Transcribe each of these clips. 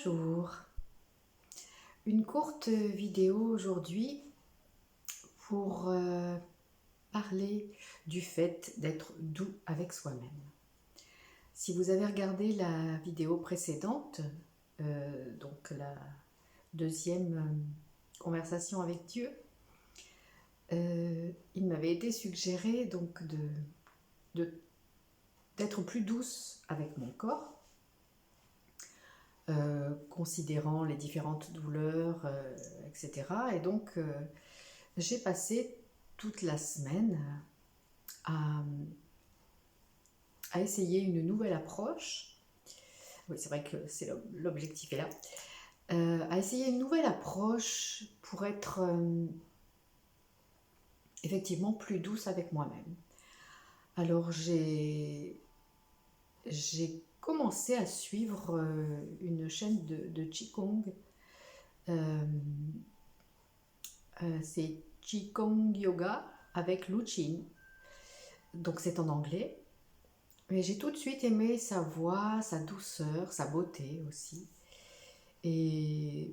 Bonjour, une courte vidéo aujourd'hui pour parler du fait d'être doux avec soi-même. Si vous avez regardé la vidéo précédente, donc la deuxième conversation avec Dieu, il m'avait été suggéré donc d'être plus douce avec mon corps, considérant les différentes douleurs, etc. Et donc, j'ai passé toute la semaine à, essayer une nouvelle approche. Oui, c'est vrai que c'est l'objectif est là. À essayer une nouvelle approche pour être effectivement plus douce avec moi-même. Alors, j'ai commencé à suivre une chaîne de Qigong. C'est Qigong Yoga avec Lu Qin. Donc c'est en anglais. Mais j'ai tout de suite aimé sa voix, sa douceur, sa beauté aussi. Et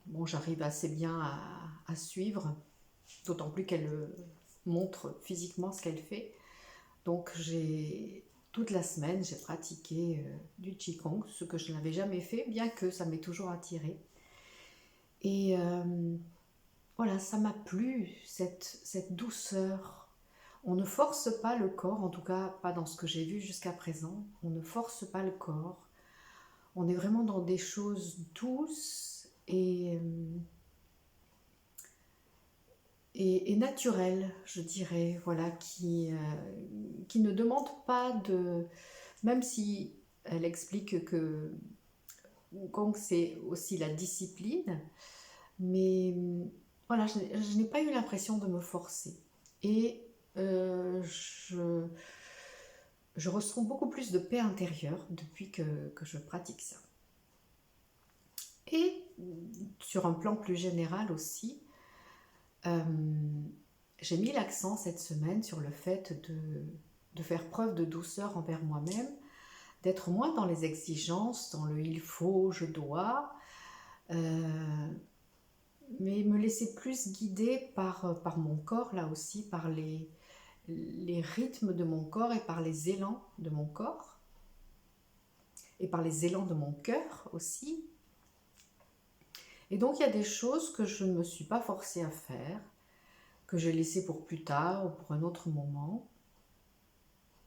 bon, j'arrive assez bien à suivre, d'autant plus qu'elle montre physiquement ce qu'elle fait. Donc toute la semaine, j'ai pratiqué du Qigong, ce que je n'avais jamais fait, bien que ça m'ait toujours attiré. Et voilà, ça m'a plu, cette douceur. On ne force pas le corps, en tout cas pas dans ce que j'ai vu jusqu'à présent. On ne force pas le corps. On est vraiment dans des choses douces et naturelles, je dirais, voilà, qui ne demandent pas de... Même si elle explique que Wukong c'est aussi la discipline, mais voilà, je n'ai pas eu l'impression de me forcer. Et je ressens beaucoup plus de paix intérieure depuis que je pratique ça. Et sur un plan plus général aussi, j'ai mis l'accent cette semaine sur le fait de faire preuve de douceur envers moi-même, d'être moins dans les exigences, dans le il faut, je dois, mais me laisser plus guider par mon corps là aussi, par les rythmes de mon corps et par les élans de mon corps et par les élans de mon cœur aussi. Et donc il y a des choses que je ne me suis pas forcée à faire, que j'ai laissées pour plus tard ou pour un autre moment,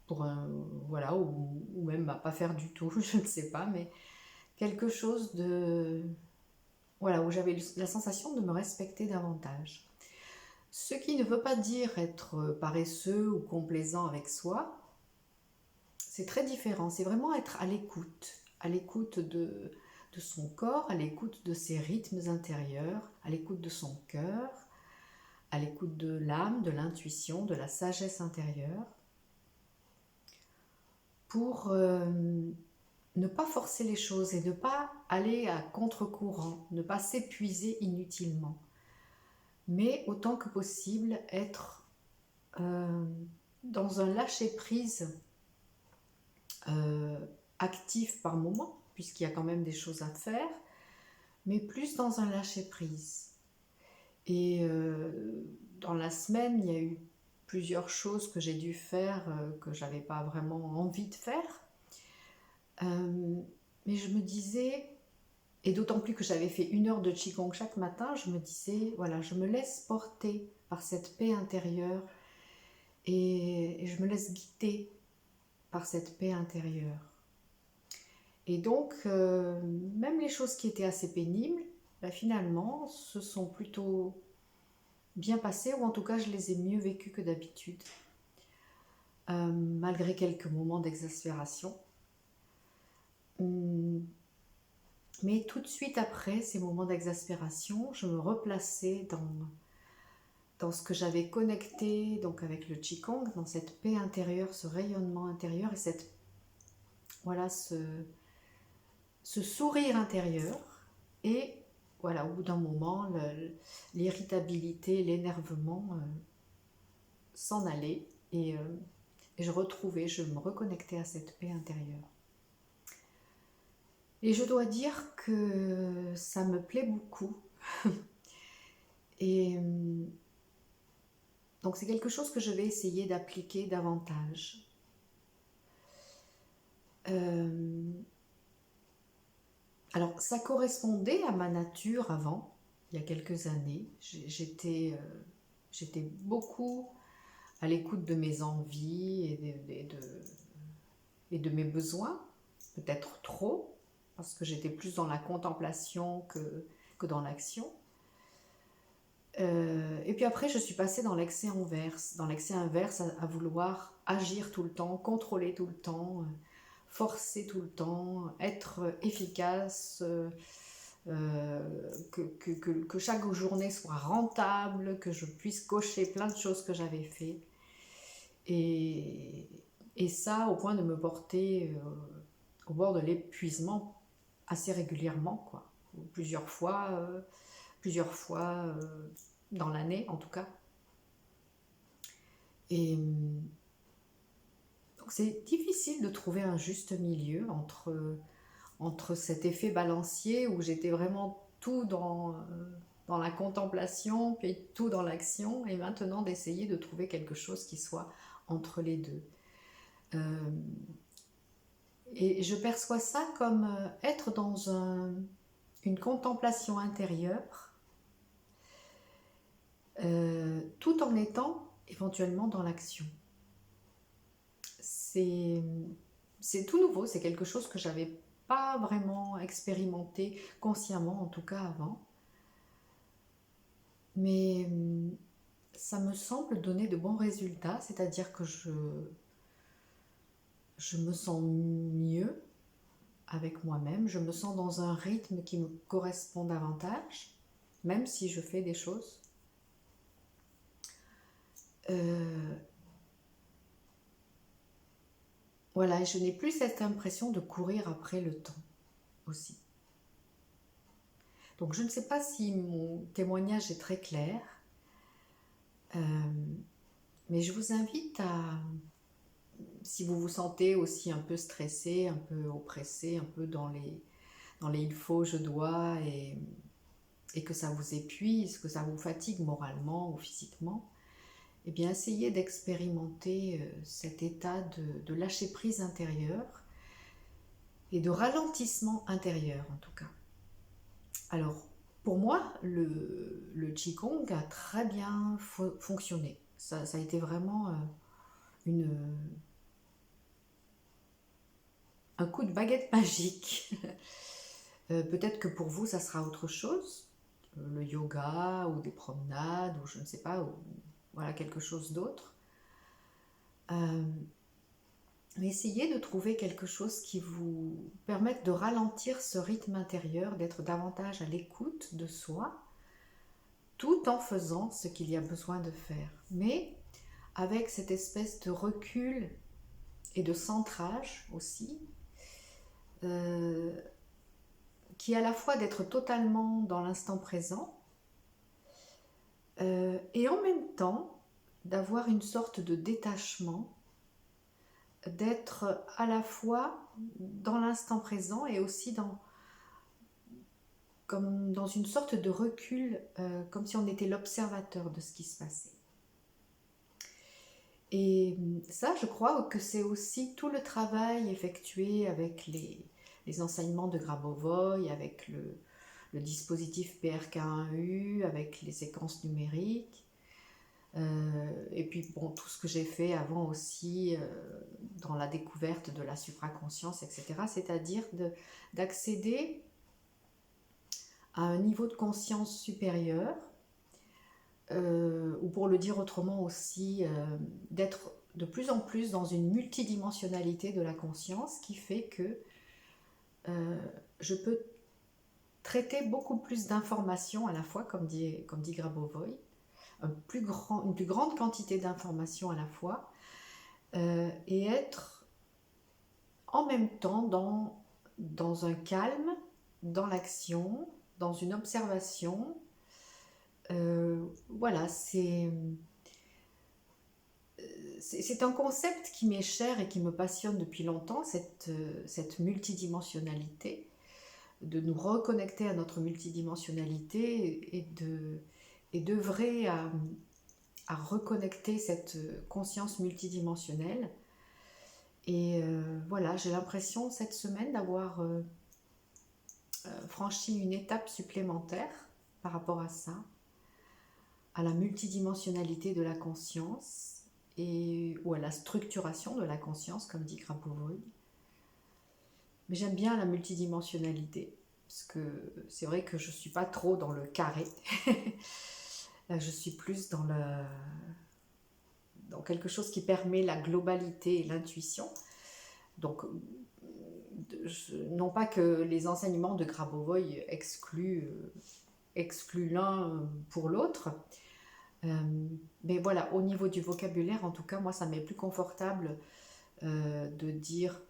voilà, ou même à pas faire du tout, je ne sais pas, mais quelque chose de... Voilà, où j'avais la sensation de me respecter davantage. Ce qui ne veut pas dire être paresseux ou complaisant avec soi, c'est très différent, c'est vraiment être à l'écoute de son corps, à l'écoute de ses rythmes intérieurs, à l'écoute de son cœur, à l'écoute de l'âme, de l'intuition, de la sagesse intérieure, pour ne pas forcer les choses et ne pas aller à contre-courant, ne pas s'épuiser inutilement, mais autant que possible être dans un lâcher-prise actif par moment, puisqu'il y a quand même des choses à faire, mais plus dans un lâcher-prise. Et dans la semaine, il y a eu plusieurs choses que j'ai dû faire que j'avais pas vraiment envie de faire. Mais je me disais, et d'autant plus que j'avais fait 1 heure de Qigong chaque matin, je me disais, voilà, je me laisse porter par cette paix intérieure et je me laisse guider par cette paix intérieure. Et donc, même les choses qui étaient assez pénibles, finalement, se sont plutôt bien passées, ou en tout cas, je les ai mieux vécues que d'habitude, malgré quelques moments d'exaspération. Mais tout de suite après ces moments d'exaspération, je me replaçais dans ce que j'avais connecté donc avec le Qigong, dans cette paix intérieure, ce rayonnement intérieur et voilà, ce sourire intérieur. Et voilà, au bout d'un moment, l'irritabilité, l'énervement s'en allaient et je me reconnectais à cette paix intérieure. Et je dois dire que ça me plaît beaucoup. Et donc c'est quelque chose que je vais essayer d'appliquer davantage. Euh, alors ça correspondait à ma nature avant, il y a quelques années. J'étais beaucoup à l'écoute de mes envies et de mes besoins, peut-être trop, parce que j'étais plus dans la contemplation que dans l'action. Et puis après, je suis passée dans l'excès inverse à vouloir agir tout le temps, contrôler tout le temps, forcer tout le temps, être efficace, que chaque journée soit rentable, que je puisse cocher plein de choses que j'avais fait. Et, et ça, au point de me porter au bord de l'épuisement assez régulièrement, quoi. Plusieurs fois dans l'année en tout cas. Et donc c'est difficile de trouver un juste milieu entre cet effet balancier où j'étais vraiment tout dans la contemplation, puis tout dans l'action, et maintenant d'essayer de trouver quelque chose qui soit entre les deux. Euh, et je perçois ça comme être dans une contemplation intérieure, tout en étant éventuellement dans l'action. C'est tout nouveau, c'est quelque chose que j'avais pas vraiment expérimenté consciemment, en tout cas avant. Mais ça me semble donner de bons résultats, c'est-à-dire que je me sens mieux avec moi-même, je me sens dans un rythme qui me correspond davantage, même si je fais des choses. Voilà, et je n'ai plus cette impression de courir après le temps aussi. Donc je ne sais pas si mon témoignage est très clair, mais je vous invite à, si vous vous sentez aussi un peu stressé, un peu oppressé, un peu dans les il faut, je dois, et que ça vous épuise, que ça vous fatigue moralement ou physiquement, eh bien essayez d'expérimenter cet état de lâcher prise intérieur et de ralentissement intérieur en tout cas. Alors pour moi, le Qigong a très bien fonctionné. Ça a été vraiment un coup de baguette magique. Peut-être que pour vous, ça sera autre chose, le yoga ou des promenades ou je ne sais pas, ou voilà, quelque chose d'autre. Mais essayez de trouver quelque chose qui vous permette de ralentir ce rythme intérieur, d'être davantage à l'écoute de soi, tout en faisant ce qu'il y a besoin de faire. Mais avec cette espèce de recul et de centrage aussi, qui est à la fois d'être totalement dans l'instant présent et en même temps d'avoir une sorte de détachement, d'être à la fois dans l'instant présent et aussi comme dans une sorte de recul, comme si on était l'observateur de ce qui se passait. Et ça, je crois que c'est aussi tout le travail effectué avec les enseignements de Grabovoi, avec le dispositif PRK1U, avec les séquences numériques, et puis bon, tout ce que j'ai fait avant aussi dans la découverte de la supraconscience, etc. C'est-à-dire d'accéder à un niveau de conscience supérieur, ou pour le dire autrement aussi, d'être de plus en plus dans une multidimensionnalité de la conscience qui fait que je peux traiter beaucoup plus d'informations à la fois, comme dit Grabovoi, une plus grande quantité d'informations à la fois, et être en même temps dans un calme, dans l'action, dans une observation. Voilà, c'est un concept qui m'est cher et qui me passionne depuis longtemps, cette multidimensionnalité. de nous reconnecter à notre multidimensionnalité et d'œuvrer à reconnecter cette conscience multidimensionnelle. Et voilà, j'ai l'impression cette semaine d'avoir franchi une étape supplémentaire par rapport à ça, à la multidimensionnalité de la conscience ou à la structuration de la conscience, comme dit Grabovoi. Mais j'aime bien la multidimensionnalité, parce que c'est vrai que je ne suis pas trop dans le carré. Je suis plus dans quelque chose qui permet la globalité et l'intuition. Donc, non pas que les enseignements de Grabovoi excluent l'un pour l'autre, mais voilà, au niveau du vocabulaire, en tout cas, moi, ça m'est plus confortable de dire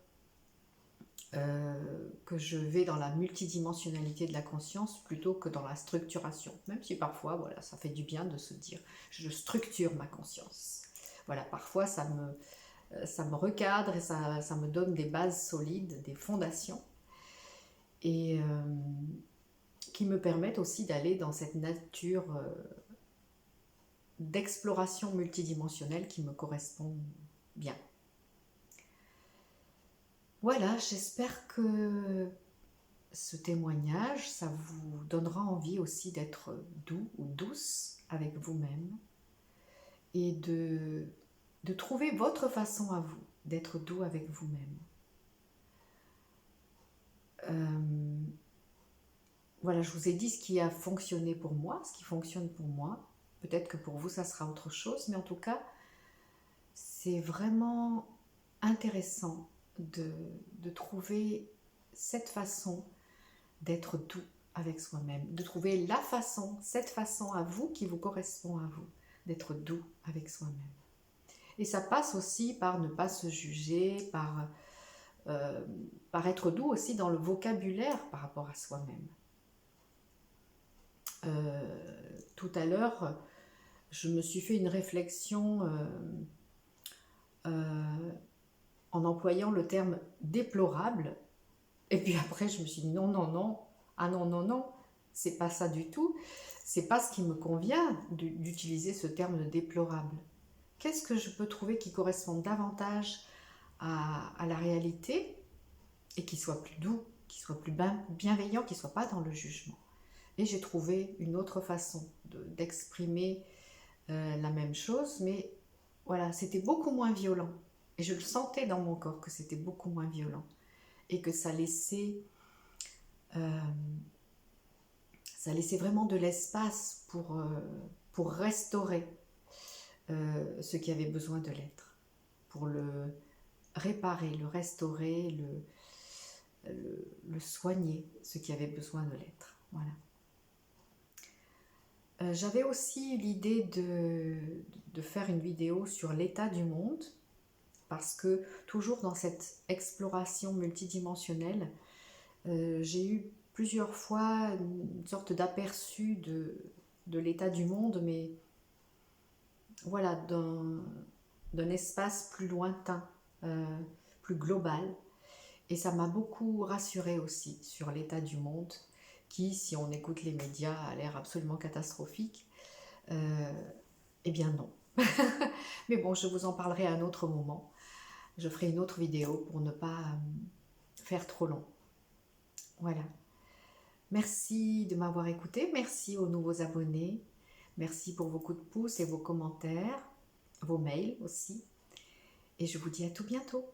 que je vais dans la multidimensionnalité de la conscience plutôt que dans la structuration. Même si parfois, voilà, ça fait du bien de se dire je structure ma conscience. Voilà, parfois ça me recadre et ça me donne des bases solides, des fondations, et qui me permettent aussi d'aller dans cette nature d'exploration multidimensionnelle qui me correspond bien. Voilà, j'espère que ce témoignage, ça vous donnera envie aussi d'être doux ou douce avec vous-même et de trouver votre façon à vous d'être doux avec vous-même. Voilà, je vous ai dit ce qui a fonctionné pour moi, ce qui fonctionne pour moi. Peut-être que pour vous, ça sera autre chose, mais en tout cas, c'est vraiment intéressant de trouver cette façon d'être doux avec soi-même, de trouver cette façon à vous qui vous correspond à vous, d'être doux avec soi-même. Et ça passe aussi par ne pas se juger, par être doux aussi dans le vocabulaire par rapport à soi-même. Tout à l'heure, je me suis fait une réflexion en employant le terme déplorable, et puis après je me suis dit non, c'est pas ça du tout, c'est pas ce qui me convient d'utiliser ce terme de déplorable. Qu'est-ce que je peux trouver qui corresponde davantage à la réalité et qui soit plus doux, qui soit plus bienveillant, qui soit pas dans le jugement? Et j'ai trouvé une autre façon d'exprimer la même chose, mais voilà, c'était beaucoup moins violent. Et je le sentais dans mon corps que c'était beaucoup moins violent. Et que ça laissait vraiment de l'espace pour restaurer ce qui avait besoin de l'être. Pour le réparer, le restaurer, le soigner, ce qui avait besoin de l'être. Voilà. J'avais aussi l'idée de faire une vidéo sur l'état du monde, parce que toujours dans cette exploration multidimensionnelle, j'ai eu plusieurs fois une sorte d'aperçu de l'état du monde, mais voilà, d'un espace plus lointain, plus global. Et ça m'a beaucoup rassurée aussi sur l'état du monde, qui, si on écoute les médias, a l'air absolument catastrophique. Eh bien non. Mais bon, je vous en parlerai à un autre moment. Je ferai une autre vidéo pour ne pas faire trop long. Voilà. Merci de m'avoir écouté. Merci aux nouveaux abonnés. Merci pour vos coups de pouce et vos commentaires, vos mails aussi. Et je vous dis à tout bientôt.